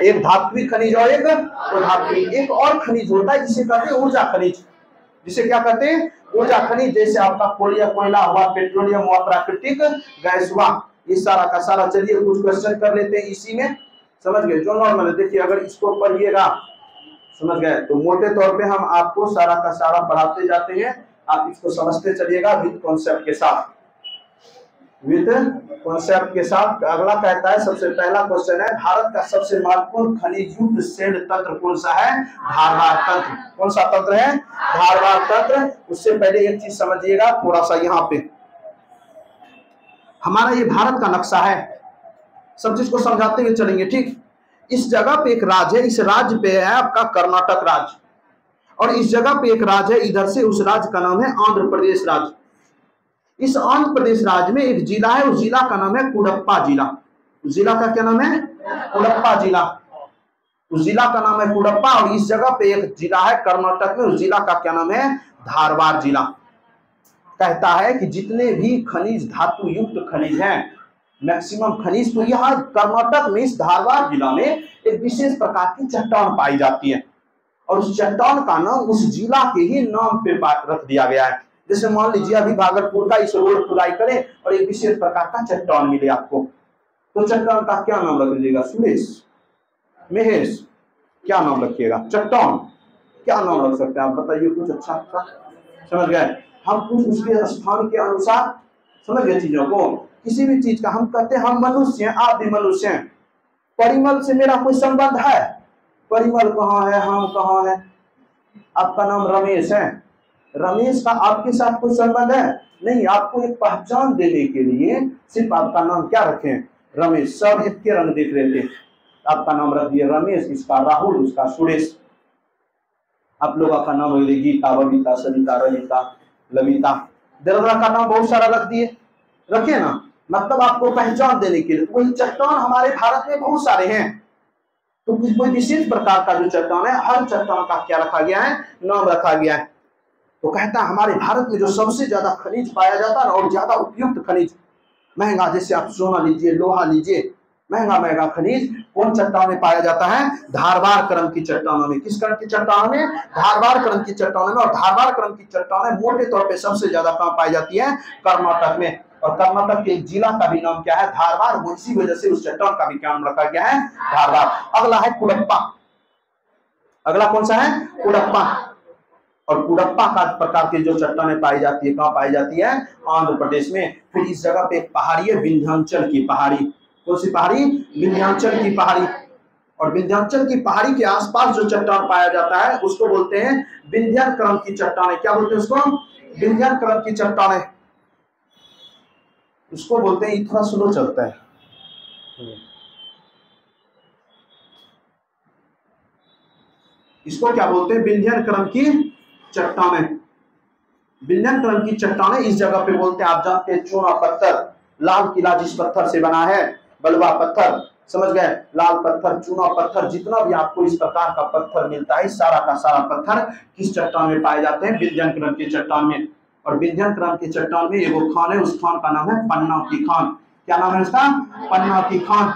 एक धात्विक खनिज और एक अधात्विक। एक और खनिज होता है जिसे कहते हैं ऊर्जा खनिज। जिसे क्या कहते हैं? ऊर्जा खनिज। जैसे आपका कोयला हुआ, पेट्रोलियम हुआ, प्राकृतिक गैस हुआ, ये सारा का सारा। चलिए कुछ क्वेश्चन कर लेते हैं इसी में, समझ गए? जो नॉर्मल है। देखिए अगर इसको पढ़िएगा, समझ गए, तो मोटे तौर पे हम आपको सारा का सारा पढ़ाते जाते हैं, आप इसको समझते चलिएगा विद कॉन्सेप्ट के साथ, विद कॉन्सेप्ट के साथ। अगला कहता है, सबसे पहला क्वेश्चन है, भारत का सबसे महत्वपूर्ण खनिज युक्त सेल तंत्र कौन सा है? धारवाड़ तंत्र। कौन सा तंत्र है? धारवाड़ तंत्र। उससे पहले एक चीज समझिएगा थोड़ा सा, यहाँ पे हमारा ये भारत का नक्शा है, सब चीज को समझाते हुए चलेंगे, ठीक? इस जगह पे एक राज्य है, इस राज्य पे है आपका कर्नाटक राज्य, और इस जगह पे एक राज्य है, इधर से उस राज्य का नाम है आंध्र प्रदेश राज्य। इस आंध्र प्रदेश राज्य में एक जिला है, उस जिला का नाम है कुडप्पा जिला। उस जिला का क्या नाम है? कुडप्पा जिला। उस जिला का नाम है कुडप्पा। और इस जगह पे एक जिला है कर्नाटक में, उस जिला का क्या नाम है? धारवाड़ जिला। कहता है कि जितने भी खनिज, धातु युक्त खनिज हैं, मैक्सिमम खनिज, तो यहाँ कर्नाटक में इस धारवाड़ जिला में एक विशेष प्रकार की चट्टान पाई जाती है, और उस चट्टान का नाम उस जिला के ही नाम पे रख दिया गया है। जैसे मान लीजिए अभी भागलपुर का इस रोड खुदाई करें और एक विशेष प्रकार का चट्टान मिले आपको, तो चट्टान का क्या नाम रख लीजिएगा? सुरेश, महेश, क्या नाम रखिएगा? चट्टान। क्या नाम रख सकते हैं आप बताइए कुछ अच्छा सा, समझ गए? हम कुछ उसके स्थान के अनुसार समझ गए चीजों को। किसी भी चीज का हम कहते हैं, हम मनुष्य हैं, आप भी मनुष्य हैं, परिमल से मेरा कोई संबंध है? परिमल कहाँ है, हम कहाँ है? आपका नाम रमेश है, रमेश का आपके साथ कोई संबंध है? नहीं। आपको एक पहचान देने के लिए सिर्फ आपका नाम क्या रखें? रमेश। सब एक के रंग देख रहे थे, आपका नाम रख दिए रमेश, इसका राहुल, उसका सुरेश। आप लोगों का नाम गीता, बबीता, सविता, रविता, लविता, दरदरा का नाम बहुत सारा रख दिए, रखे ना, मतलब आपको पहचान देने के लिए। तो वही चट्टान हमारे भारत में बहुत सारे हैं, तो कोई विशेष प्रकार का जो चट्टान है, हर चट्टान का क्या रखा गया है? नाम रखा गया है। तो कहता है हमारे भारत में जो सबसे ज्यादा खनिज पाया जाता है और ज्यादा उपयुक्त खनिज, महंगा, जैसे आप सोना लीजिए, लोहा लीजिए, महंगा महंगा खनिज कौन चट्टान में पाया जाता है? धारवाड़ क्रम की चट्टानों में। किस क्रम की चट्टानों में? धारवाड़ क्रम की चट्टानों में। और धारवाड़ क्रम की चट्टानें मोटे तौर पे सबसे ज्यादा कहां पाई जाती है? कर्नाटक में। और कर्नाटक के जिला का भी नाम क्या है? धारवाड़। वो इसी वजह से उस चट्टान का भी क्या नाम रखा गया है? धारवाड़। अगला है कुडप्पा। अगला कौन सा है? कुडप्पा। और कुडप्पा का प्रकार की जो चट्टानें पाई जाती है, कहां पाई जाती है? आंध्र प्रदेश में। फिर इस जगह पे एक पहाड़ी है, विंध्याचल की पहाड़ी। कौन सी पहाड़ी? विंध्याचल की पहाड़ी। और विंध्याचल की पहाड़ी के आसपास जो चट्टान पाया जाता है उसको बोलते हैं विंध्य क्रम की चट्टानें। क्या बोलते हैं उसको? विंध्य क्रम की चट्टानें, उसको बोलते हैं। इतना स्लो चलता है, इसको क्या बोलते हैं? विंध्य क्रम की चट्टानें। विंध्य क्रम की चट्टानें इस जगह पे बोलते हैं, आप जानते हैं, चूना पत्थर, लाल किला जिस पत्थर से बना है, बलुआ पत्थर, समझ गए? लाल पत्थर, चूना पत्थर, जितना भी आपको इस प्रकार का पत्थर मिलता है, सारा का सारा पत्थर किस चट्टान में पाए जाते हैं? विंध्य क्रम की चट्टान में। और विंध्य क्रम की चट्टान में एक खान है, उस खान का नाम है पन्ना की खान। क्या नाम है उसका? पन्ना की खान।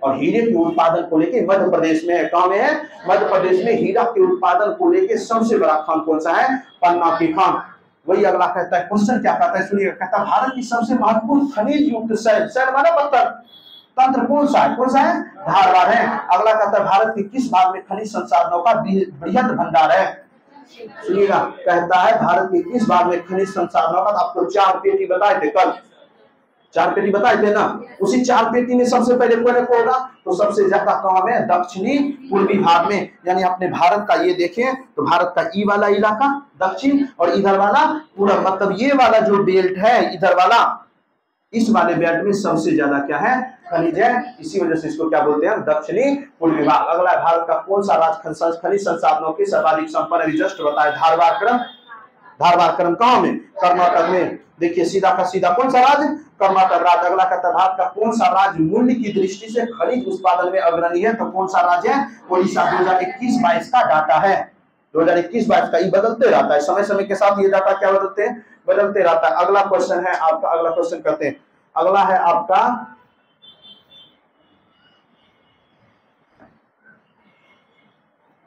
और हीरे के उत्पादन को लेके मध्य प्रदेश में है। कहां में है? मध्य प्रदेश में। हीरा के उत्पादन को लेके सबसे बड़ा खान कौन सा है? पन्ना की खान। वही अगला कहता है, क्वेश्चन क्या कहता है सुनिए, कहता है भारत की सबसे महत्वपूर्ण खनिज युक्त शहर, शहर माना पत्थर, तंत्र कौन सा है? कौन सा है? धारवाड़ है। अगला कहता है भारत के किस भाग में खनिज संसाधनों का बृहद भंडार है? सुनिएगा, कहता है भारत के किस भाग में खनिज संसाधनों का, आपको 4 पेटी बताए थे कल, 4 पेटी बताए थे ना, उसी 4 पेटी में सबसे पहले कौन होगा? तो सबसे ज्यादा कहां में? दक्षिणी पूर्वी भाग में। यानी अपने भारत का ये देखें तो भारत का ई वाला इलाका दक्षिण, और इधर वाला पूर्व, मतलब ये वाला जो बेल्ट है इधर वाला, इस वाले बेल्ट में सबसे ज्यादा क्या है? खनिज है। इसी वजह से इसको क्या बोलते हैं? दक्षिणी पूर्वी भाग। अगला भारत का कौन सा राज्य खनिज संसाधनों के सर्वाधिक संपन्न है? जस्ट बताए, धारवाड़ क्रम। धारवाड़ क्रम कहां में? कर्नाटक में। देखिए सीधा का सीधा कौन सा राज्य? कर्नाटक राज्य। अगला कहता है भारत का कौन सा राज्य मूल्य की दृष्टि से खनिज उत्पादन में अग्रणी है? तो कौन सा राज्य है? ओडिशा। 2021-22 का डाटा है, 2021-22 का। ये बदलते रहता है, समय समय के साथ ये डाटा क्या बदलते हैं? बदलते रहता है। अगला क्वेश्चन है आपका, अगला क्वेश्चन करते हैं। अगला है आपका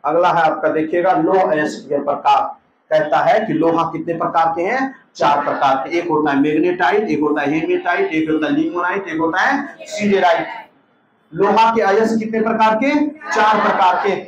अगला है आपका देखिएगा लौह अयस्क प्रकार। कहता है कि लोहा कितने प्रकार के हैं? 4 प्रकार के। एक होता है मैग्नेटाइट, एक होता है हेमेटाइट, एक होता है लिमोनाइट, एक होता है सिडेराइट। लोहा के अयस्क कितने प्रकार के? 4 प्रकार के।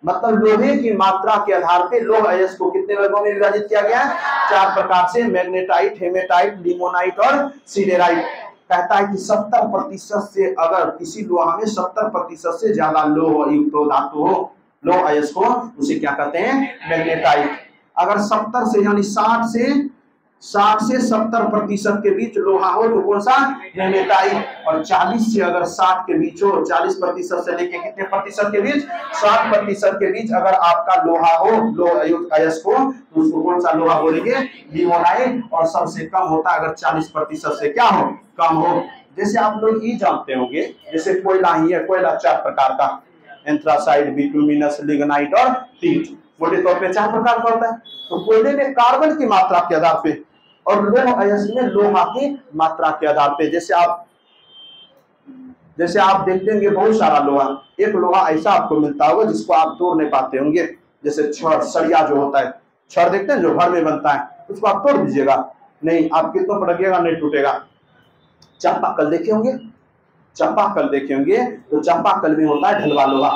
मतलब लोहे की मात्रा के आधार पे लोह अयस्क को कितने वर्गों में विभाजित किया गया है? 4 प्रकार से, मैग्नेटाइट, हेमेटाइट, लिमोनाइट और सिडेराइट। कहता है कि 70% से, अगर किसी लोहा में 70% से ज्यादा लोह युक्त धातु हो, लोह अयस्क हो, उसे क्या कहते हैं? मैग्नेटाइट। अगर 70 से यानी 60 से 70% के बीच लोहा हो तो कौन सा? हेमेटाइट। और 40 से अगर 60 के बीच हो, 40% से लेके कितने प्रतिशत के बीच? 60% के बीच अगर आपका लोहा हो, लोह अयस्क हो, तो उसको कौन सा लोहा बोलेंगे? लिमोनाइट। और सबसे कम होता है अगर 40% से क्या हो? कम हो। जैसे आप लोग ये जानते होंगे, जैसे कोयला ही है, कोयला 4 प्रकार का, एंथ्रासाइट, बिटुमिनस, लिग्नाइट और पीट। मोटे तौर पे 4 प्रकार का होता है। तो कोयले में कार्बन की मात्रा के आधार पे और लोह अयस्क में लोहा की मात्रा के आधार पे, जैसे आप देखते होंगे बहुत सारा लोहा, एक लोहा ऐसा आपको मिलता होगा जिसको आप तोड़ नहीं पाते होंगे, जैसे छड़, सरिया जो होता है, छड़ देखते हैं जो घर में बनता है, उसको आप तोड़ दीजिएगा नहीं, आप कितनों पर रखिएगा नहीं टूटेगा। चापाकल देखे होंगे, चापाकल देखे होंगे, तो चापाकल में होता है ढलवा लोहा,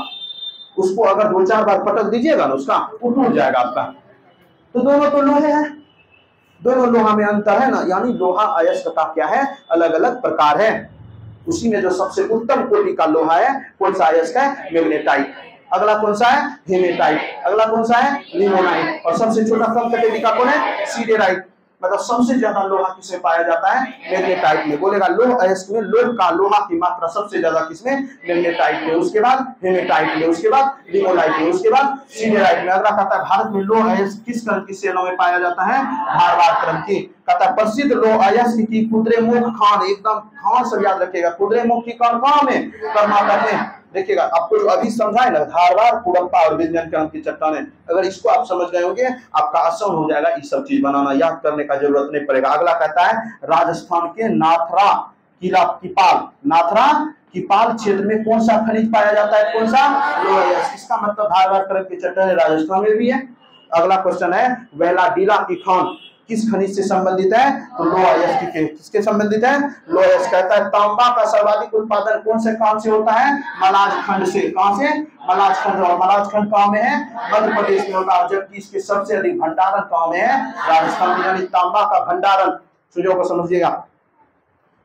उसको अगर 2-4 बार पटक दीजिएगा ना उसका, वो टूट जाएगा आपका। तो दोनों तो लोहे हैं, दोनों लोहा में अंतर है ना, यानी लोहा अयस्क का क्या है? अलग अलग प्रकार है। उसी में जो सबसे उत्तम कोटि का लोहा है कौन सा अयस्क है? मैग्नेटाइट। अगला कौन सा है? हेमेटाइट। अगला कौन सा है? लिमोनाइट। और सबसे छोटा कम कैटेगरी का कौन है? सिडेराइट। मतलब सबसे ज्यादा लोहा किसमें पाया जाता है? मैग्नेटाइट में। बोलेगा लोह अयस्क में लोह का, लोहा की मात्रा सबसे ज्यादा किसमें? मैग्नेटाइट में, उसके बाद हेमेटाइट में, उसके बाद लिमोनाइट में, उसके बाद सिडेराइट में। अगला कहता है भारत में लोह अयस्क किस क्रम की सेना में पाया जाता है? धारवाड़ क्रम की। कहता है प्रसिद्ध लोह अयस्क की कुद्रेमुख खान, एकदम खान सब याद रखिएगा, कुद्रेमुख की खान कहां में? कर्नाटक में। देखिएगा आपको जो अभी समझाए ना, धारवाड़, कुडप्पा और विंध्यचल की चट्टानें, अगर इसको आप समझ गए होंगे आपका आसान हो जाएगा ये सब चीज बनाना, याद करने का जरूरत नहीं पड़ेगा। अगला कहता है राजस्थान के नाथरा किला किपाल, नाथरा किपाल क्षेत्र में कौन सा खनिज पाया जाता है? कौन सा? लोह अयस्क। इसका मतलब धारवाड़ क्रम की चट्टानें राजस्थान में भी है। अगला क्वेश्चन है वेलाडीला की खान किस खनिज से संबंधित है? तो लोह अयस्क के। किसके संबंधित है? लोह अयस्क। कहता है तांबा का सर्वाधिक उत्पादन कौन से काम से होता है? मलाज खंड से। कहां से? मलाज खंड। और मलाज खंड कहां में है? मध्य प्रदेश में होता है। जबकि इसके सबसे अधिक भंडारण कहां में है? राजस्थान में। यानी तांबा का भंडारण, चीजों को समझिएगा,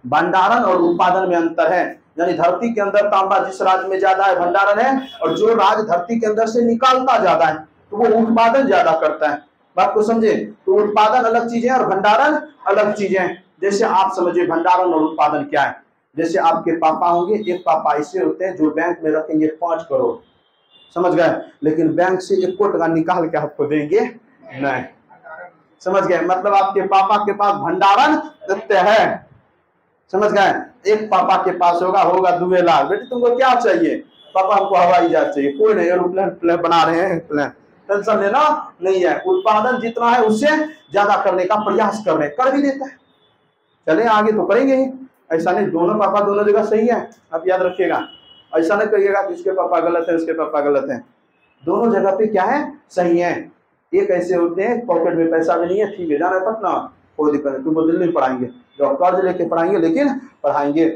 भंडारण और उत्पादन में अंतर है। यानी धरती के अंदर तांबा जिस राज्य में ज्यादा है भंडारण है, और जो राज्य धरती के अंदर से निकालता ज्यादा है तो वो उत्पादन ज्यादा करता है। बात को समझे? तो उत्पादन अलग चीजें और भंडारण अलग चीजें। जैसे आप समझिए भंडारण और उत्पादन क्या है। जैसे आपके पापा होंगे, एक पापा ऐसे होते हैं जो बैंक में रखेंगे 5 करोड़, समझ गए, लेकिन बैंक से 1 करोड़ टका निकाल के आपको देंगे नहीं, समझ गए? मतलब आपके पापा के पास भंडारण तथ्य है, समझ गए? एक पापा के पास होगा 2 लाख, बेटे तुमको क्या चाहिए? पापा हमको हवाई जहाज चाहिए। कोई नहीं, एरोप्लेन बना रहे हैं, प्लेन, टेंशन लेना नहीं है। उत्पादन जितना है उससे ज्यादा करने का प्रयास कर रहे हैं, कर भी देता है। चले आगे तो करेंगे ही, ऐसा नहीं दोनों पापा दोनों जगह सही है, आप याद रखिएगा। ऐसा नहीं कहिएगा कि इसके पापा गलत है उसके पापा गलत है, दोनों जगह पे क्या है? सही है। एक ऐसे होते हैं पॉकेट में पैसा भी नहीं है, ठीक है जाना है पटना, कोई दिक्कत नहीं, तुमको दिल्ली पढ़ाएंगे, जो कर्ज लेके पढ़ाएंगे लेकिन पढ़ाएंगे।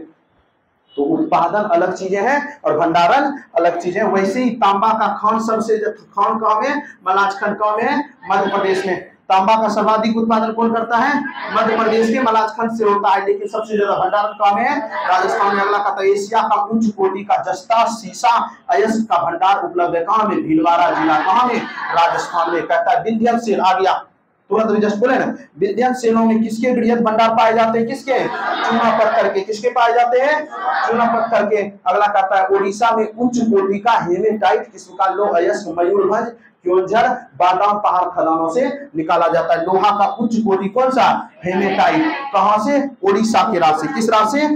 तो उत्पादन अलग चीजें हैं और भंडारण अलग चीजें। वैसे ही तांबा का खान सबसे खान कहाँ में? मलाजखंड कहाँ में है? मध्य प्रदेश में। तांबा का सर्वाधिक उत्पादन कौन करता है? मध्य प्रदेश के मलाजखंड से होता है, लेकिन सबसे ज्यादा भंडारण कहाँ में है? राजस्थान में। अगला कहता है एशिया का उच्च कोटि का जस्ता सीसा अयस्क का भंडार उपलब्ध है कहाँ में? भीलवाड़ा जिला। कहाँ में? राजस्थान में। कहता है विंध्यचल आ गया, तुरंत भी जस्ट बोले ना, विंध्यचलों में किसके वृहद भंडार पाए जाते हैं? किसके? चूना पत्थर के। किसके पाए जाते हैं? चूना पत्थर के। अगला कहता है उड़ीसा में उच्च कोटि का हेमेटाइट किस्म का लोह अयस्क मयूरभंज, क्योंझर, बादाम पहाड़ खदानों से निकाला जाता है। लोहा का उच्च कोटि कौन सा? हेमेटाइट। कहां से? उड़ीसा के राज्य से। किस राज्य से?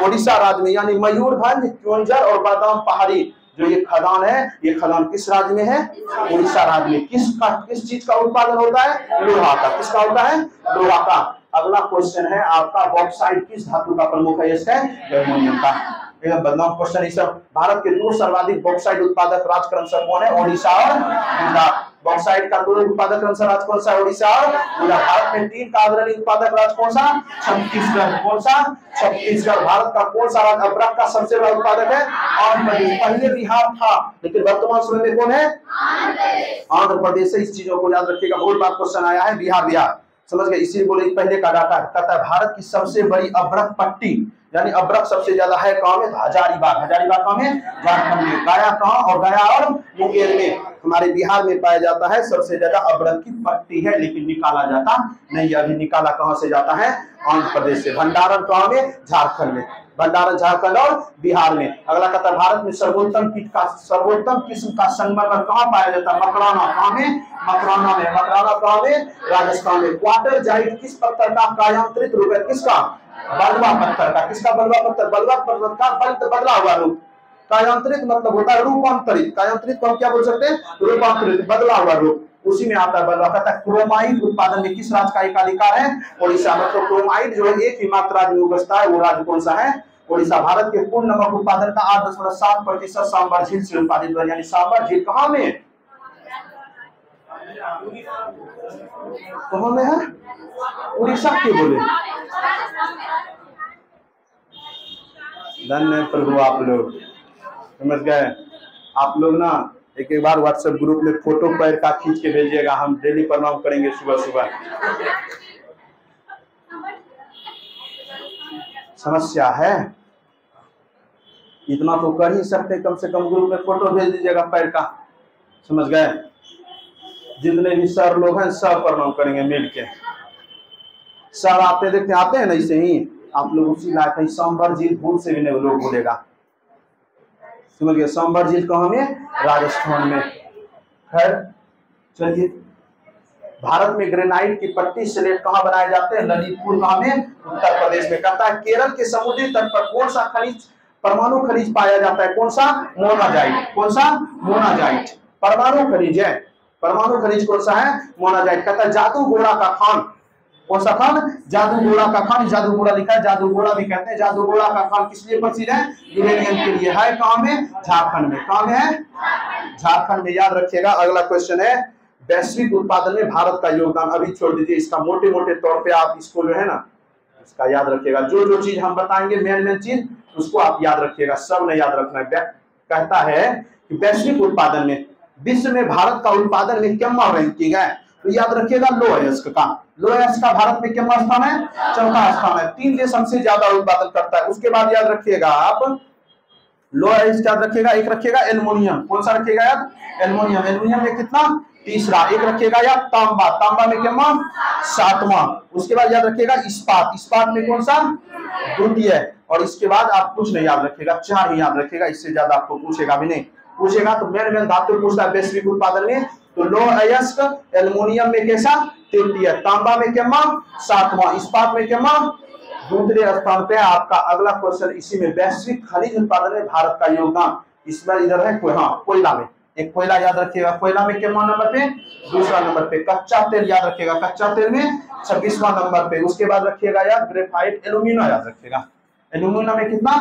उड़ीसा राज्य में। यानी मयूरभंज, क्योंझर और बादाम पहाड़ी जो ये खदान है, ये खदान किस राज्य में है? उड़ीसा राज्य में। किस चीज का उत्पादन होता है? लोहा का। किसका होता है? लोहा का। अगला क्वेश्चन है आपका बॉक्साइट किस धातु का प्रमुख अयस्क है? एल्युमिनियम का। एकदम बदनाम क्वेश्चन। इस भारत के दो सर्वाधिक बॉक्साइट उत्पादक राज्य क्रमशः कौन है? ओडिशा और गुजरात। बॉक्साइट का दो उत्पादक क्रमशः राज्य कौन सा? ओडिशा और गुजरात। भारत में 3 का अग्रणी उत्पादक राज्य कौन सा? छत्तीसगढ़। कौन सा? छत्तीसगढ़। भारत का कौन सा राज्य अब्रक का सबसे बड़ा उत्पादक है? आंध्र प्रदेश। पहले बिहार था लेकिन वर्तमान समय में कौन है? आंध्र प्रदेश से। इस चीजों को याद रखिएगा, बहुत बार क्वेश्चन आया है बिहार बिहार, समझ गए? इसी बोले पहले का डाटा कहता है भारत की सबसे बड़ी अब्रक पट्टी, यानी अब्रक सबसे ज्यादा है कहां में? हजारीबाग। हजारीबाग कहां में? झारखंड में। गया कहां? और गया और मुंगेर में, हमारे बिहार में पाया जाता है सबसे ज्यादा अब्रक की पट्टी है, लेकिन निकाला जाता नहीं। अभी निकाला कहां से जाता है? आंध्र प्रदेश से। भंडारण कहां में? झारखंड में। भंडारण झारखंड और बिहार में। अगला कहता है भारत में सर्वोत्तम किस्म का संगमरमर कहां पाया जाता है? मकराना। कहां में? मकराना में। मकराना कहां में? राजस्थान में। क्वार्टर जाइट किस पत्थर का कायांतरित रूप है? किसका? बलुआ पत्थर का। किसका? बलुआ पत्थर। बलुआ पत्थर का बदला हुआ रूप। कायांतरित मतलब होता है रूपांतरित। कायांतरित को हम क्या बोल सकते हैं? रूपांतरित, बदला हुआ रूप। उसी में आता है बलुआ। कहता है क्रोमाइट उत्पादन में किस राज्य का एकाधिकार है? ओडिशा। मतलब क्रोमाइट जो है एक ही मात्र राज्य में उगता है, वो राज्य कौन सा है? ओडिशा। भारत के कुल नमक उत्पादन का 8.7% सांबर झील से उत्पादित हुआ, यानी सांबर झील कहां में? कहां में है? उड़ीसा के बोले। धन्य प्रभु, आप लोग समझ गए। आप लोग ना एक एक बार व्हाट्सएप ग्रुप में फोटो पैर का खींच के भेजिएगा, हम डेली प्रणाम करेंगे सुबह सुबह। समस्या है इतना तो कर ही सकते, कम से कम ग्रुप में फोटो भेज दीजिएगा पैर का, समझ गए। जितने भी सर लोग हैं सब प्रणाम करेंगे मिल के। सर आते देखते आते हैं ना, ऐसे ही आप लोग उसी लायक है। सांबर झील भूल से भी नहीं लोग बोलेगा, समझ गए। सांबर झील कहां में? राजस्थान में। खैर चलिए, भारत में ग्रेनाइट की पट्टी स्लेट कहां बनाए जाते हैं? ललितपुर कहां में? उत्तर प्रदेश में। कहता है केरल के समुद्री तट पर कौन सा खनिज, परमाणु खनिज पाया जाता है? कौन सा? मोनाजाइट। कौन सा? मोनाजाइट। परमाणु खनिज है। परमाणु खनिज कौन सा है? मोनाजाइट। कहता है जादूगोड़ा का खान। कौन सा खान? जादूगोड़ा का खान। जादूगोड़ा लिखा है, जादूगोड़ा भी कहते हैं। जादूगोड़ा का खान किस लिए प्रसिद्ध है? यूरेनियम के लिए। है कहां में? झारखंड में। कहां में है? झारखंड में। याद रखिएगा। अगला क्वेश्चन है वैश्विक उत्पादन में भारत का योगदान। अभी छोड़ दीजिए, इसका मोटे मोटे तौर पे आप इसको जो है ना, इसका याद रखिएगा। जो जो चीज हम बताएंगे मेन चीज उसको आप याद रखिएगा, सब ने याद रखना है। कहता है कि वैश्विक उत्पादन में विश्व में भारत का उत्पादन में क्या रैंकिंग है? तो याद रखिएगा लोएस्ट का। लोएस्ट का भारत में क्या स्थान है? चौथा स्थान है। 3 देश हमसे ज्यादा उत्पादन करता है। उसके बाद याद रखिएगा आप लोएस्ट याद रखिएगा। एक रखिएगा एल्युमिनियम। कौन सा रखिएगा याद? एल्युमिनियम। एल्युमिनियम में कितना? तीसरा। एक रखिएगा याद तांबा। तांबा में क्या? 7वां। उसके बाद याद रखिएगा इस्पात। इस्पात में कौन सा? द्वितीय। और इसके बाद आप कुछ नहीं याद रखिएगा, 4 ही याद रखिएगा, इससे ज्यादा आपको पूछेगा भी नहीं। पूछेगा तो मेन धातु पूछता है वैश्विक उत्पादन में, तो लोएस्ट एल्युमिनियम में कैसा? तृतीय। तांबा में क्या? 7वां। इस्पात में क्या? दूसरे स्थान पे। आपका अगला क्वेश्चन इसी में, वैश्विक खनिज उत्पादन में भारत का योगदान। इसमें इधर है कोयला में। एक कोयला याद रखिएगा। कोयला में क्या नंबर पे? दूसरा नंबर पे। कच्चा तेल याद रखिएगा। कच्चा तेल में 26वां नंबर पे। उसके बाद रखिएगा याद ग्रेफाइट एल्यूमिना याद रखिएगा। एल्यूमिना में कितना?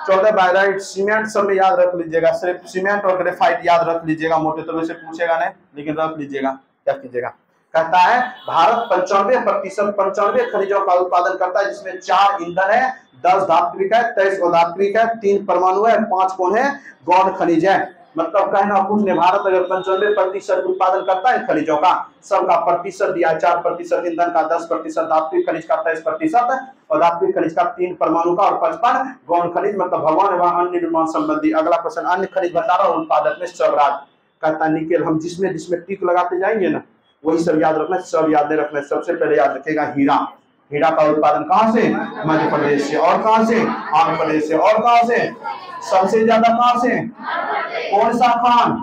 14। बायराइट सीमेंट सब में याद रख लीजिएगा। सिर्फ सीमेंट और ग्रेफाइट याद रख लीजिएगा। मोटे तौर से पूछेगा नहीं लेकिन रख लीजिएगा। क्या कीजिएगा? कहता है भारत 95% खनिजों का उत्पादन करता है, जिसमें 4 ईंधन है, 10 धात्विक है, 23 अधात्विक है, 3 परमाणु है, 5 कौन है? गौण खनिज है। मतलब कहना कुछ नहीं, भारत अगर 95% उत्पादन करता है खनिजों का, सबका प्रतिशत दिया है। 4% ईंधन का, 10% धात्विक खनिज का, 23% और धात्विक खनिज का, 3 परमाणु का और 55 गौण खनिज, मतलब भगवान एवं अन्य निर्माण संबंधी। अगला क्वेश्चन, अन्य खनिज भंडारण और उत्पादक में सब राज्य। कहता निकेल, हम जिसमें टिक लगाते जाएंगे ना वही सब याद रखना, सब याद नहीं रखना। सबसे पहले याद रखेगा हीरा। हीरा का उत्पादन कहां से? मध्य प्रदेश से। और कहां से? आंध्र प्रदेश से। और कहां से? सबसे ज्यादा कहां से? कौन सा खान?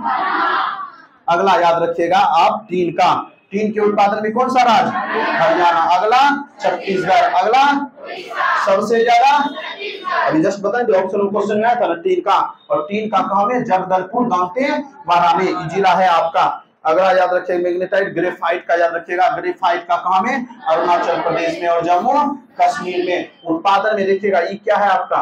अगला याद रखिएगा आप टीन का। टीन के उत्पादन में कौन सा राज्य? हरियाणा। अगला छत्तीसगढ़। अगला सबसे ज्यादा, अभी जस्ट बताएं जो ऑप्शन क्वेश्चन में आया था ना टीन का, और टीन का कहां में? जगदलपुर दांतेवाड़ा में। जिला है आपका। अगला याद रखिएगा मैग्नेटाइट। ग्रेफाइट का याद रखिएगा। ग्रेफाइट का कहां में? अरुणाचल प्रदेश में और जम्मू कश्मीर में। उत्पादन में देखिएगा ये क्या है आपका?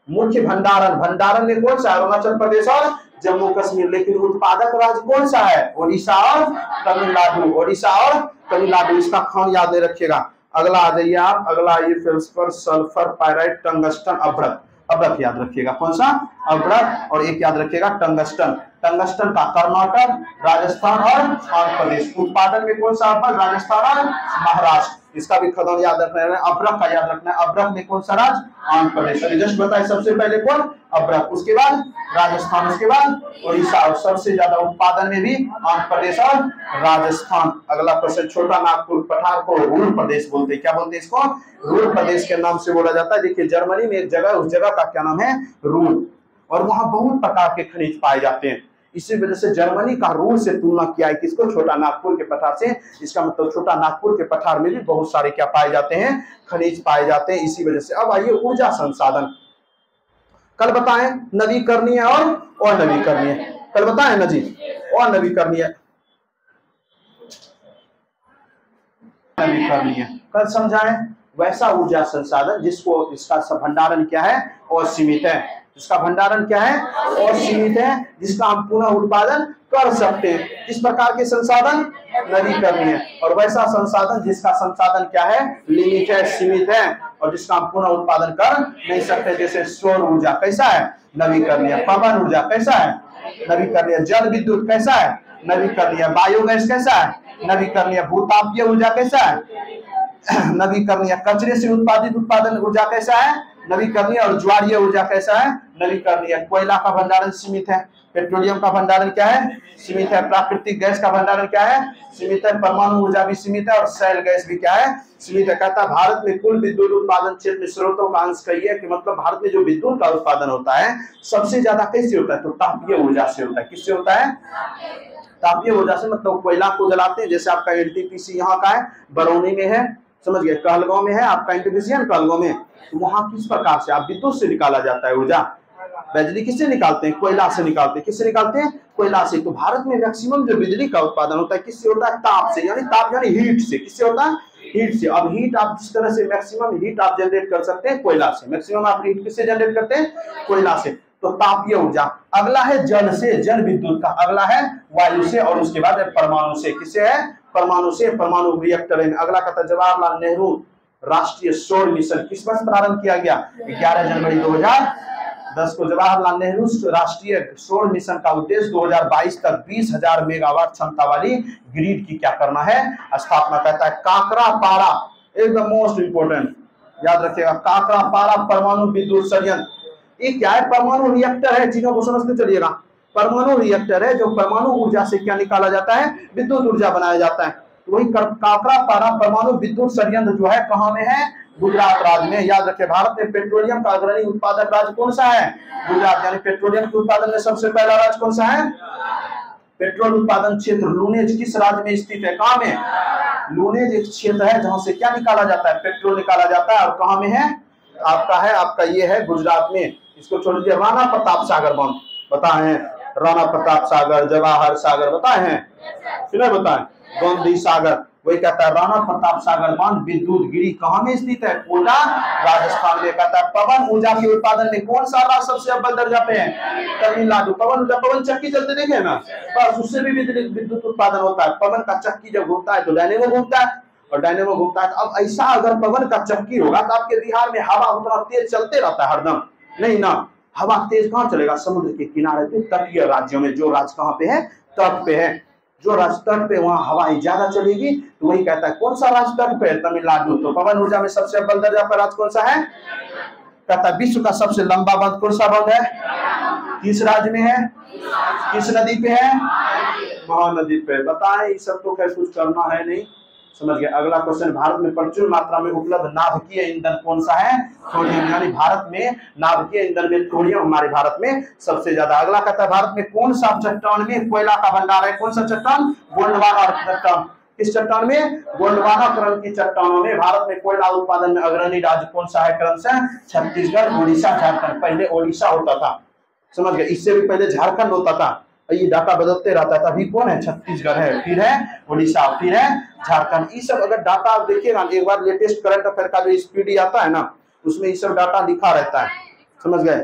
मुख्य भंडारण, भंडारण में कौन सा है? अरुणाचल प्रदेश और जम्मू कश्मीर। लेकिन उत्पादक राज्य कौन सा है? ओडिशा और तमिलनाडु, ओडिशा और तमिलनाडु। इसका खान याद रखिएगा। अगला आ जाइए आप, अगला आइए फेल्सपर, सल्फर, पायराइट, टंगस्टन, अभ्रक। अभ्रक याद रखिएगा, कौन सा? अभ्रक। और एक याद रखिएगा टंगस्टन। टंगस्टन का कर्नाटक, राजस्थान और आंध्र प्रदेश। उत्पादन में कौन सा? राजस्थान और महाराष्ट्र। इसका भी खदान याद रखना है। अभ्रक का याद रखना है। अभ्रक में कौन सा राज्य? आंध्र प्रदेश। जस्ट बताए सबसे पहले कौन? अभ्रक, उसके बाद राजस्थान, उसके बाद उड़ीसा, और सबसे ज्यादा उत्पादन में भी आंध्र प्रदेश और राजस्थान। अगला क्वेश्चन, छोटा नागपुर पठार को रूर प्रदेश बोलते हैं। क्या बोलते हैं इसको? रूर प्रदेश के नाम से बोला जाता है। देखिए जर्मनी में एक जगह, उस जगह का क्या नाम है? रूर। और वहां बहुत प्रकार के खनिज पाए जाते हैं। इसी वजह से जर्मनी का रूर से तुलना किया है किसको? छोटा नागपुर के पठार से। इसका मतलब छोटा नागपुर के पठार में भी बहुत सारे क्या पाए जाते हैं? खनिज पाए जाते हैं। इसी वजह से अब आइए ऊर्जा संसाधन। कल बताएं नवीकरणीय और अनवीकरणीय। कल बताएं ना जी, और नवीकरणीय, नवीकरणीय कल समझाएं। वैसा ऊर्जा संसाधन जिसको, इसका भंडारण क्या है? असीमित है। जिसका भंडारण क्या है? असीमित है, जिसका हम पुनः उत्पादन कर सकते हैं। इस प्रकार के संसाधन नवीकरणीय। और वैसा संसाधन जिसका संसाधन क्या है? लिमिट है, सीमित है, और जिसका हम पुनः उत्पादन कर नहीं सकते। जैसे सौर ऊर्जा कैसा है? नवीकरणीय। पवन ऊर्जा कैसा है? नवीकरणीय। जल विद्युत कैसा है? नवीकरणीय। बायोगैस कैसा है? नवीकरणीय। भूतापीय ऊर्जा कैसा है? नवीकरणीय। कचरे से उत्पादित उत्पादन ऊर्जा कैसा है? नवीकरणीय। और ज्वारीय ऊर्जा कैसा है? नवीकरणीय। कोयला का भंडारण सीमित है। पेट्रोलियम का भंडारण क्या है? सीमित है। प्राकृतिक गैस का भंडारण क्या है? सीमित है। परमाणु ऊर्जा भी सीमित है, और शैल गैस भी क्या है? सीमित है। कहता है भारत में कुल विद्युत उत्पादन क्षेत्र में स्रोतों का अंश कही है, कि मतलब भारत में जो विद्युत का उत्पादन होता है सबसे ज्यादा कैसे होता है? तो तापीय ऊर्जा से होता है। किससे होता है? तापीय ऊर्जा से। मतलब कोयला को जलाते हैं, जैसे आपका एनटीपीसी यहाँ का है, बरौनी में है, समझ गए, कहलगांव में है आपका एनटीपीसी है कहलगांव में। तो वहां किस प्रकार से आप विद्युत से निकाला जाता है ऊर्जा? बिजली किससे निकालते हैं? कोयला से निकालते हैं। किससे निकालते हैं? कोयला से। तो भारत में मैक्सिमम जो बिजली का उत्पादन होता है किससे होता है? ताप से, यानी ताप यानी हीट से। किससे होता है? हीट से। अब हीट आप जिस तरह से मैक्सिमम हीट आप जनरेट कर सकते हैं कोयला से। मैक्सिमम आप हीट किससे जनरेट करते हैं? कोयला से। तो तापीय ऊर्जा। अगला है जल से, जल विद्युत का। अगला है वायु से, और उसके बाद है परमाणु से। किससे है? परमाणु से। परमाणु रिएक्टर है। अगला कहता है जवाहरलाल नेहरू राष्ट्रीय सौर मिशन किस वर्ष प्रारंभ किया गया? 11 जनवरी 2010 को जवाहरलाल नेहरू राष्ट्रीय सौर मिशन का उद्देश्य 2022 तक 20,000 मेगावाट क्षमता वाली ग्रिड की क्या करना है? स्थापना। कहता है काकरा पारा, एकदम मोस्ट इंपोर्टेंट याद रखिएगा, काकरा पारा परमाणु विद्युत संयंत्र। ये क्या है? परमाणु रिएक्टर है। चीजों को समझते चलिएगा। परमाणु रिएक्टर है जो परमाणु ऊर्जा से क्या निकाला जाता है? विद्युत ऊर्जा बनाया जाता है। तो वही काकरा पारा परमाणु विद्युत संयंत्र जो है कहाँ में है? गुजरात राज्य में। याद रखें भारत में पेट्रोलियम का अग्रणी उत्पादक राज्य कौन सा है? गुजरात। यानी पेट्रोलियम के उत्पादन में सबसे पहला राज्य कौन सा है? पेट्रोल उत्पादन क्षेत्र लूनेज किस राज्य में स्थित है? कहाँ में? लूनेज एक क्षेत्र है जहां से क्या निकाला जाता है? पेट्रोल निकाला जाता है। और कहाँ में है? आपका है, आपका ये है गुजरात में। इसको छोड़ दीजिए। राणा प्रताप सागर बांध बताए हैं। राणा प्रताप सागर, जवाहर सागर बताए हैं, फिर बताए गांधी सागर। वही कहता है राणा प्रताप सागर बांध विद्युत गिरी कहाँ में स्थित है? कोटा, राजस्थान में। कहता है पवन ऊर्जा के उत्पादन में कौन सा राज्य सबसे अव्वल दर्जा पे है? तमिलनाडु। पवन ऊर्जा, पवन चक्की चलते देखे ना, बस उससे भी विद्युत उत्पादन होता है। पवन का चक्की जब घूमता है तो डायनेमो घूमता है, और डायनेमो घूमता है। अब ऐसा अगर पवन का चक्की होगा तो आपके बिहार में हवा उतना तेज चलते रहता है हरदम? नहीं ना। हवा तेज कहाँ चलेगा? समुद्र के किनारे पे, तटीय राज्यों में। जो राज्य कहाँ पे है? तट पे है। जो राज्य तट पे वहां हवाएं ज्यादा चलेगी। तो वही कहता है कौन सा राज्य तट पे है? तमिलनाडु। तो पवन ऊर्जा में सबसे अव्वल दर्जा पर राज्य कौन सा है? कहता है विश्व का सबसे लंबा बांध कौन सा बांध है? किस राज्य में है? किस नदी पे है? महानदी पे। बताएं, ये सब तो खैर कुछ करना है नहीं, समझ गए। अगला क्वेश्चन, भारत में प्रचुर मात्रा में उपलब्ध नाभिकीय ईंधन कौन सा है? थोरियम। यानी भारत में नाभिकीय ईंधन में थोरियम हमारे भारत में सबसे ज्यादा। अगला कहता है भारत में कौन सा चट्टान में कोयला का भंडार है? कौन सा चट्टान? गोंडवाना चट्टान। किस चट्टान में? गोंडवाना क्रम की चट्टानों में भारत में कोयला उत्पादन में अग्रणी राज्य कौन सा है? क्रम से छत्तीसगढ़, उड़ीसा, झारखंड। पहले उड़ीसा होता था, समझ गए। इससे भी पहले झारखंड होता था। ये डाटा बदलते रहता था। अभी कौन है? छत्तीसगढ़ है, फिर है उड़ीसा, फिर है झारखंड। ये सब अगर डाटा आप देखिएगा एक बार, लेटेस्ट करंट अफेयर का जो स्पीडी आता है ना, उसमें ये सब डाटा लिखा रहता है। समझ गए?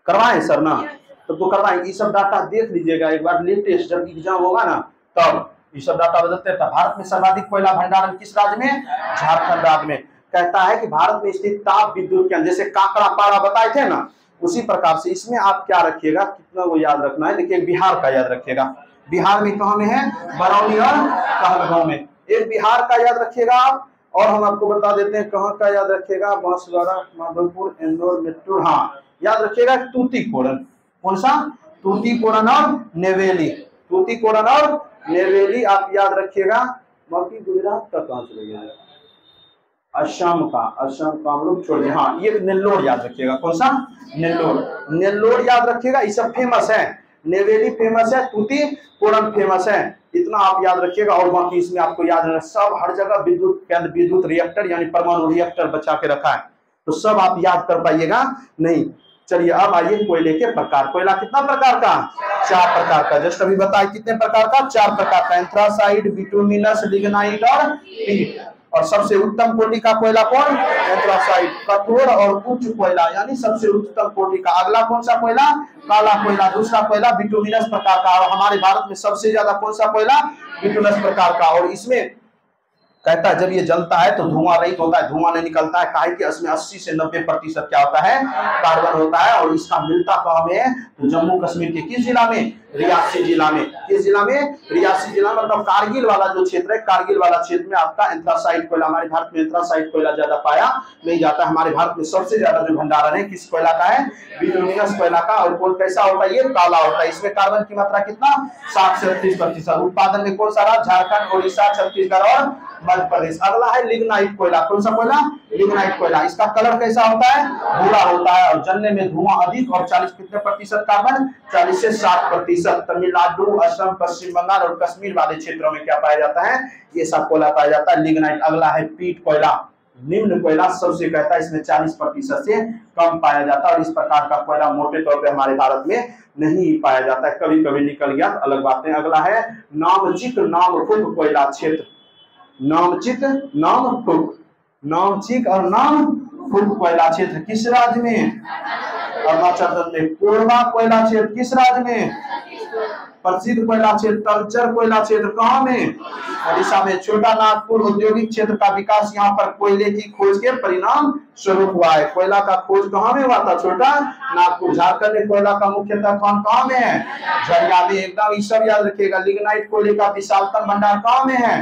करवाएं सर ना, तो करवाएं। ये सब डाटा देख लीजिएगा एक बार, लेटेस्ट जब एग्जाम होगा ना तब ये सब डाटा बदलते रहता है। भारत में सर्वाधिक कोयला भंडारण किस राज्य में? झारखंड राज्य में। कहता है कि भारत में स्थित ताप विद्युत केंद्र, जैसे काकड़ा पारा बताए थे ना, उसी प्रकार से इसमें आप क्या रखिएगा, कितना वो याद रखना है, देखिए बिहार का याद रखिएगा। बिहार में कहाँ में है? बरौनी और कहलगांव में। एक बिहार का याद रखिएगा आप, और हम आपको बता देते हैं कहाँ का याद रखिएगा, बांसवाड़ा, माधोपुर, इंदौर, मेट्रो, हाँ याद रखिएगा तूतीकोरन। कौन सा? तूतीकोरन और नेवेली। तूतीकोरन और नेवेली आप याद रखिएगा। बाकी गुजरात का कहाँ चले गया? असम का हम लोग छोड़ दिए। हाँ ये नेल्लोर याद रखिएगा। कौन सा? नेल्लोर। नेल्लोर याद रखिएगा, ये सब फेमस है। नेवेली फेमस है, तूतीकोरन फेमस है, इतना आप याद रखिएगा। और बाकी इसमें आपको याद रखना, सब हर जगह विद्युत केंद्र, विद्युत रिएक्टर यानी परमाणु रिएक्टर बचा के रखा है, तो सब आप याद कर पाइएगा नहीं। चलिए अब आइए कोयले के प्रकार। कोयला कितना प्रकार का? 4 प्रकार का। जस्ट अभी बताए कितने प्रकार का? 4 प्रकार का। एंथ्रासाइट, बिटुमिनस, लिग्नाइट और पीट। और सबसे उत्तम कोटि का कोयला कौन? एंथ्रासाइट। कठोर और उच्च कोयला यानी सबसे उत्तम कोटि का। अगला कौन सा कोयला? काला कोयला। दूसरा कोयला बिटुमिनस प्रकार का। और हमारे भारत में सबसे ज्यादा कौन सा कोयला? बिटुमिनस प्रकार का। और इसमें कहता है जब ये जलता है तो धुआं रहित होता है, धुआं नहीं निकलता है। काहे कि इसमें 80 से 90% क्या होता है? कार्बन होता है। और इसका मिलता कहाँ में है? तो जम्मू कश्मीर के किस जिला में? रियासी जिला में। किस जिला में? रियासी जिला में। मतलब कारगिल वाला जो क्षेत्र है, कारगिल वाला क्षेत्र में आपका एंथ्रासाइट कोयला। हमारे भारत में एंथ्रासाइट कोयला ज्यादा पाया नहीं जाता। हमारे भारत में सबसे ज्यादा जो भंडारण है किस कोयला का है? बिटुमिनस कोयला का। और कौन कैसा होता है? ये काला होता है। इसमें कार्बन की मात्रा कितना? 60 से 38%। उत्पादन में कौन सा रहा? झारखंड, ओडिशा, छत्तीसगढ़ और मध्य प्रदेश। अगला है लिग्नाइट कोयला। कौन सा कोयला? लिग्नाइट कोयला। इसका कलर कैसा होता है? भूरा होता है। और जलने में धुआं अधिक। और 40 कितने प्रतिशत कार्बन? 40 से 60%। तमिलनाडु, असम, पश्चिम बंगाल और कश्मीर वाले क्षेत्रों में क्या पाया जाता है? ये सब कोयला पाया जाता है, लिग्नाइट। अगला है पीट कोयला। निम्न कोयला सबसे कहता है इसमें 40% से कम पाया जाता है। और इस प्रकार का कोयला मोटे तौर पे हमारे भारत में नहीं पाया जाता है, कभी कभी निकल गया अलग बात है। अगला है नामचिक नामफुक कोयला क्षेत्र। नामचिक नामफुक, नामचिक और नामफुक कोयला क्षेत्र किस राज्य में? अरुणाचल प्रदेश में। कोरबा कोयला क्षेत्र किस राज्य में? प्रसिद्ध कोयला क्षेत्र तलचर कोयला क्षेत्र कहाँ में? ओडिशा में। छोटा नागपुर औद्योगिक क्षेत्र का विकास यहाँ पर कोयले की खोज के परिणाम स्वरूप हुआ है। कोयला का खोज कहाँ में हुआ था? छोटा नागपुर। झारखंड में कोयला का मुख्यतः खान कहाँ में है? झरिया में। एकदम ये सब याद रखिएगा। लिग्नाइट कोयले का विशालतम भंडार कहाँ में है?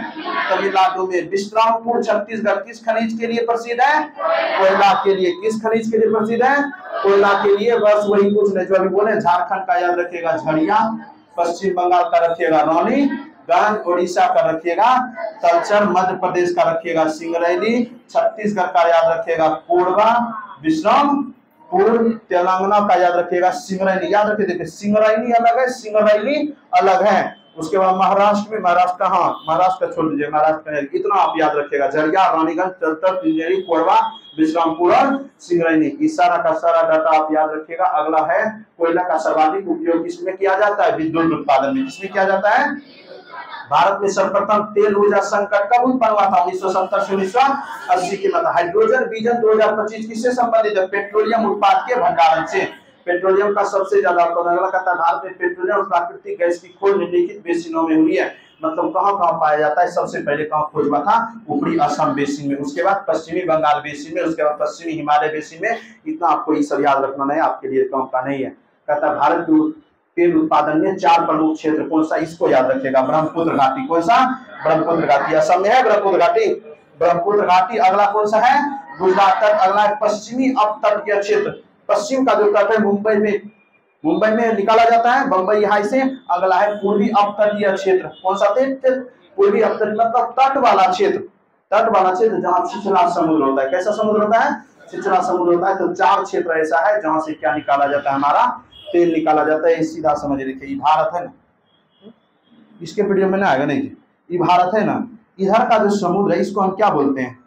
तमिलनाडु में। विश्रामपुर छत्तीसगढ़ किस खनिज के लिए प्रसिद्ध है? कोयला के लिए। किस खनिज के लिए प्रसिद्ध है? कोयला के लिए। बस वही कुछ नहीं जो अभी बोले। झारखंड का याद रखिएगा झरिया, पश्चिम बंगाल का रखिएगा रानीगंज, ओडिशा का रखिएगा तलचर, मध्य प्रदेश का रखिएगा सिंगरैली, छत्तीसगढ़ का याद रखिएगा कोरबा, विश्रामपुर, तेलंगाना का याद रखिएगा सिंगरैली। याद रखिए, देखिए सिंगरैली अलग है, सिंगरैली अलग है। उसके बाद महाराष्ट्र में, महाराष्ट्र का, हाँ महाराष्ट्र का छोड़ दीजिए, महाराष्ट्र का इतना आप याद रखिएगा। झरिया, रानीगंज, तलचर, तिंजेरी, कोरबा, विश्रामपुर और सिंगरैली। इस सारा का सारा डाटा आप याद रखिएगा। अगला है कोयला का सर्वाधिक उपयोग किसमें किया जाता है? विद्युत उत्पादन में। किसमें किया जाता है? भारत में सर्वप्रथम तेल ऊर्जा संकट कब उत्पन्न हुआ था? 1970 से 1980 के मध्य। हाइड्रोजन विजन 2025 किससे संबंधित है? पेट्रोलियम उत्पाद के भंडारण से। पेट्रोलियम का सबसे ज्यादा उत्पादन कहता है भारत में पेट्रोलियम और प्राकृतिक गैस की खोज निम्नलिखित बेसिनों में हुई है। मतलब कहाँ कहाँ पाया जाता है? सबसे पहले कहाँ खोज हुआ था? ऊपरी असम बेसिन में, उसके बाद पश्चिमी बंगाल बेसिन में, उसके बाद पश्चिमी हिमालय बेसिन में। इतना आपको ये सब याद रखना नहीं, आपके लिए काम का नहीं है। कहता है भारत के तेल उत्पादन में 4 प्रमुख क्षेत्र। कौन सा? इसको याद रखेगा, ब्रह्मपुत्र घाटी। कौन सा? ब्रह्मपुत्र घाटी। असम में है ब्रह्मपुत्र घाटी, ब्रह्मपुत्र घाटी। अगला कौन सा है? गुजरात तट। अगला है पश्चिमी अपतटीय क्षेत्र। पश्चिम का जो तट है मुंबई में निकाला जाता है, बंबई हाई से। अगला है पूर्वी अपतटीय क्षेत्र। कौन सा? पूर्वी अपतटीय मतलब तट वाला क्षेत्र, तट वाला क्षेत्र जहाँ छिछला समुद्र होता है। कैसा समुद्र होता है? छिछला समुद्र होता है। तो 4 क्षेत्र ऐसा है जहाँ से क्या निकाला जाता है? हमारा तेल निकाला जाता है। सीधा समझ लीजिए, भारत है ना, इसके वीडियो में ना आएगा नहीं, ये भारत है ना, इधर का जो समुद्र है इसको हम क्या बोलते हैं?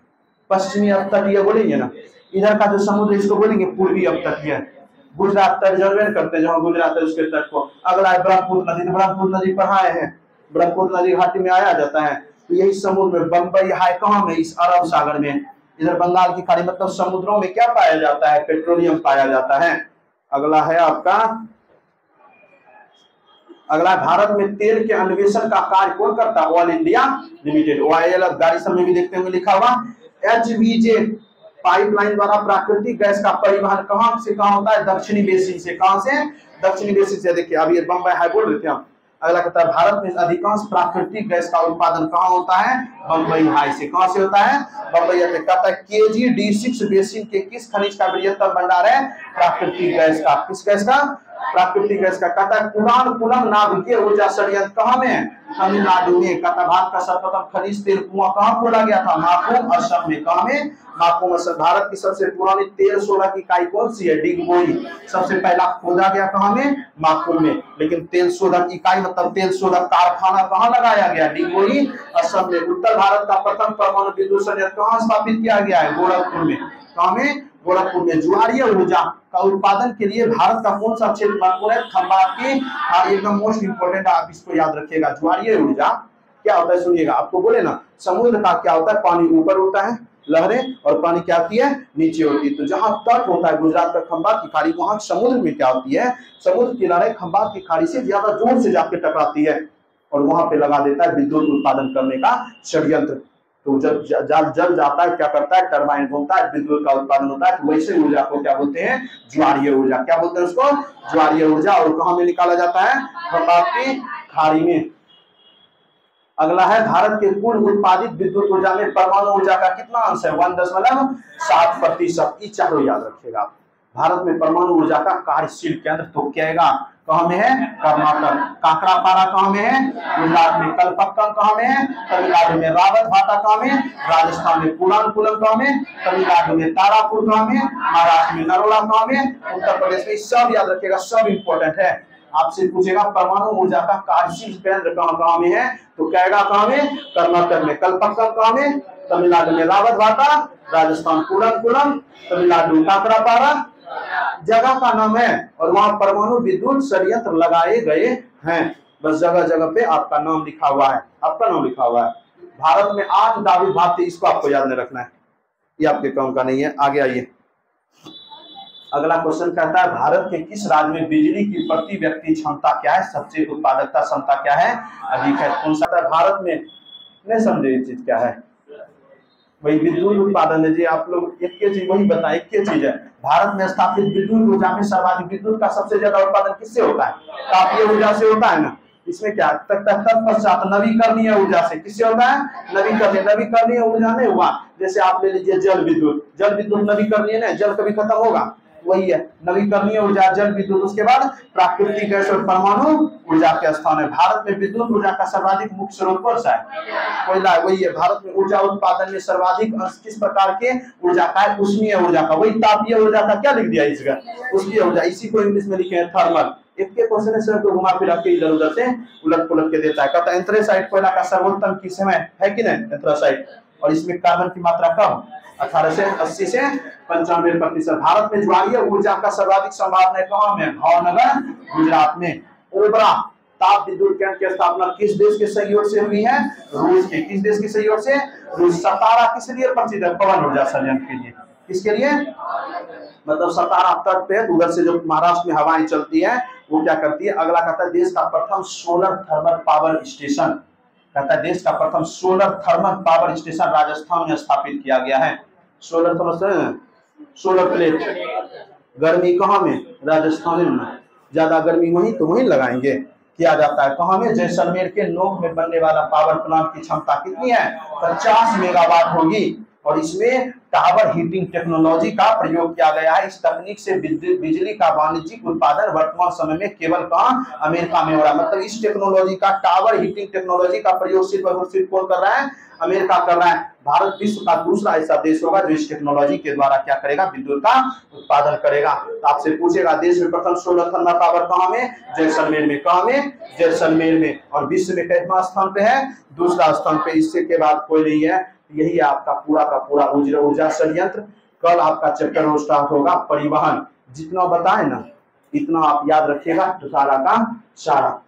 पश्चिमी अपतटीय बोलेंगे ना। इधर का जो समुद्र इसको बोलेंगे पूर्वी अपतटीय। गुजरात तट जर्वेन करते हैं, जहाँ गुजरात है उसके तट को। अगला है ब्रह्मपुत्र नदी। ब्रह्मपुत्र नदी पर आए हैं, ब्रह्मपुत्र नदी घाटी में आया जाता है। तो यही समुद्र में बंबई हाई कहाँ में? इस अरब सागर में। इधर बंगाल की खाड़ी मतलब समुद्रों में क्या पाया जाता है, पेट्रोलियम पाया जाता है। अगला है आपका, अगला भारत में तेल के अन्वेषण का कार्य कौन करता है, ऑयल इंडिया लिमिटेड। OIL गाड़ी सब में भी देखते होंगे लिखा हुआ। HVJ पाइपलाइन द्वारा प्राकृतिक गैस का परिवहन कहां से कहां होता है, दक्षिणी बेसिन से। कहां से, दक्षिणी बेसिन से। देखिए अभी बम्बई हाई बोल रहे थे हम। अगला कहता है भारत में अधिकांश प्राकृतिक गैस का उत्पादन कहां होता है, बम्बई हाई से। कहां से होता है, बम्बई हाई से। कहता है KG-D6 बेसिन के किस खनिज का बृहत्तम भंडार है, प्राकृतिक गैस का। किस गैस का, प्राकृतिक गैस का। कहता है कुडानकुलम नाभिकीय ऊर्जा संयंत्र कहां में है, तमिलनाडु में। कहता भारत का सर्वप्रथम खनिज तेल कुआं कहां खोला गया था, माकुम असम में। कहां में, माकुम असम। भारत की सबसे पुरानी तेल शोधक की इकाई कौन सी है, डिगबोई। सबसे पहला खोदा गया कहां में, माकुम में। लेकिन तेल शोधक इकाई मतलब तेल शोधक कारखाना कहां लगाया गया, डिगबोई असम में। उत्तर भारत का प्रथम परमाणु विद्युत संयंत्र कहां स्थापित किया गया है, गोरखपुर में। कहां में, गोरखपुर में। ज्वारीय ऊर्जा का उत्पादन के लिए भारत का कौन सा क्षेत्र महत्वपूर्ण है, खंबात की। एकदम मोस्ट इंपोर्टेंट, आप इसको याद रखिएगा। ज्वारीय ऊर्जा क्या होता है, सुनिएगा। आपको बोले ना समुद्र का क्या होता है, पानी ऊपर उठता है लहरें, और पानी क्या होती है, नीचे होती है। तो जहां तट होता है गुजरात का खंबात की खाड़ी, वहां समुद्र में क्या होती है, समुद्र की लहरें खंबात की खाड़ी से ज्यादा जोर से जाके टकराती है और वहां पे लगा देता है विद्युत उत्पादन करने का षड्यंत्र। तो जब जल जाता है क्या करता है, टरबाइन घूमता है, विद्युत का उत्पादन होता है। तो वैसे ऊर्जा को क्या बोलते हैं, ज्वारीय ऊर्जा। क्या बोलते हैं उसको, ज्वारीय ऊर्जा। और कहां में निकाला जाता है, खंबात की खाड़ी में। अगला है भारत के कुल उत्पादित विद्युत ऊर्जा में परमाणु ऊर्जा का कितना अंश है, 1.7%। ये चारों याद रखिएगा। भारत में परमाणु ऊर्जा का कार्यशील केंद्र तो क्या कहां में है, कर्नाटक। काकरापारा कहां में है, गुजरात में। कलपक्कम कहां में है, तमिलनाडु में। रावतभाटा कहां में, राजस्थान में। कुडानकुलम कहां में, तमिलनाडु में। तारापुर कहां में, महाराष्ट्र में। नरोला कहां में, उत्तर प्रदेश में। सब याद रखिएगा, सब इंपॉर्टेंट है। आपसे पूछेगा परमाणु ऊर्जा का कार्यशील केंद्र कहां में है, तो कहेगा कहां में, कर्नाटक में। कलपक्कम कहां में, तमिलनाडु में। रावतभाटा राजस्थान। कुडानकुलम तमिलनाडु। काकरापारा जगह का नाम है और वहां परमाणु विद्युत संयंत्र लगाए गए हैं। बस जगह जगह पे आपका नाम लिखा हुआ है, आपका नाम लिखा हुआ है। भारत में 8 नाभिक भाग थे, इसको आपको याद नहीं रखना है, ये आपके काम का नहीं है। आगे आइए। अगला क्वेश्चन कहता है भारत के किस राज्य में बिजली की प्रति व्यक्ति क्षमता क्या है, सबसे उत्पादकता क्षमता क्या है, अधिक है। कौन सा भारत में, नहीं समझे ये चीज क्या है, वही विद्युत उत्पादन है जी। आप लोग एक के चीज वही बताएं, एक के चीज है। भारत में स्थापित विद्युत ऊर्जा में सर्वाधिक विद्युत का सबसे ज्यादा उत्पादन किससे होता है, तापीय ऊर्जा से होता है ना। इसमें क्या तत्पश्चात नवीकरणीय ऊर्जा से, किससे होता है, नवीकरणीय ऊर्जा नहीं हुआ। जैसे आप ले लीजिए जल विद्युत नवीकरणीय नहीं, जल कभी खत्म होगा, वही है नवीकरणीय ऊर्जा, जल विद्युत। उसके बाद प्राकृतिक गैस और परमाणु ऊर्जा के स्थान है। भारत में विद्युत ऊर्जा का सर्वाधिक मुख्य स्रोत कौन सा है, कोयला। वही है भारत में ऊर्जा उत्पादन में सर्वाधिक अंश किस प्रकार के ऊर्जा का है, उष्मीय ऊर्जा का। वही तापीय ऊर्जा का क्या लिख दिया इस जगह, उष्मीय ऊर्जा। इसी को इंग्लिश में लिखे हैं थर्मल। एक के क्वेश्चन से को घुमा फिरा के इधर उधर से उलट पुलट के देता है। कहता है एंथ्रेसाइट कोयला का सर्वोत्तम किस समय है कि नहीं, एंथ्रेसाइट। और इसमें कार्बन की मात्रा कम, 1880 से 95%। भारत में ज्वारीय ऊर्जा का सर्वाधिक संभावना कहां में, भावनगर गुजरात में। ओबरा ताप विद्युत केंद्र की स्थापना किस देश के सहयोग से हुई है, रूस के। किस देश के सहयोग से, रूस। सतारा किस लिए प्रसिद्ध है, पवन ऊर्जा संयंत्र के लिए। किसके लिए, मतलब सतारा तट पे उधर से जो महाराष्ट्र में हवाएं चलती है वो क्या करती है। अगला कहता है देश का प्रथम सोलर थर्मल पावर स्टेशन, कहता है देश का प्रथम solar thermal power station Rajasthan में स्थापित किया गया है। सोलर थर्मल, सोलर प्लेट, गर्मी कहाँ में, राजस्थान में। ज्यादा गर्मी वहीं तो वहीं लगाएंगे, किया जाता है कहाँ में, जैसलमेर के नोक में बनने वाला पावर प्लांट की क्षमता कितनी है, 50 मेगावाट होगी। और इसमें टावर हीटिंग टेक्नोलॉजी का प्रयोग किया गया है। इस तकनीक से बिजली का वाणिज्यिक उत्पादन वर्तमान समय में केवल कहां, अमेरिका में हो रहा है। मतलब इस टेक्नोलॉजी का, टावर हीटिंग टेक्नोलॉजी का प्रयोग सिर्फ और सिर्फ कौन कर रहा है, अमेरिका कर रहा है। भारत विश्व का दूसरा ऐसा देश होगा जो इस टेक्नोलॉजी के द्वारा क्या करेगा, विद्युत का उत्पादन करेगा। तो आपसे पूछेगा देश में प्रथम सोलर थर्मल पावर कहां में, जैसलमेर में। कहां में, जैसलमेर में। और विश्व में कितना स्थान पे है, दूसरा स्थान पे। इससे के बाद कोई नहीं है। यही है आपका पूरा का पूरा ऊर्जा संयंत्र। कल आपका चैप्टर स्टार्ट होगा परिवहन। जितना बताए ना इतना आप याद रखिएगा, तो सारा का सारा।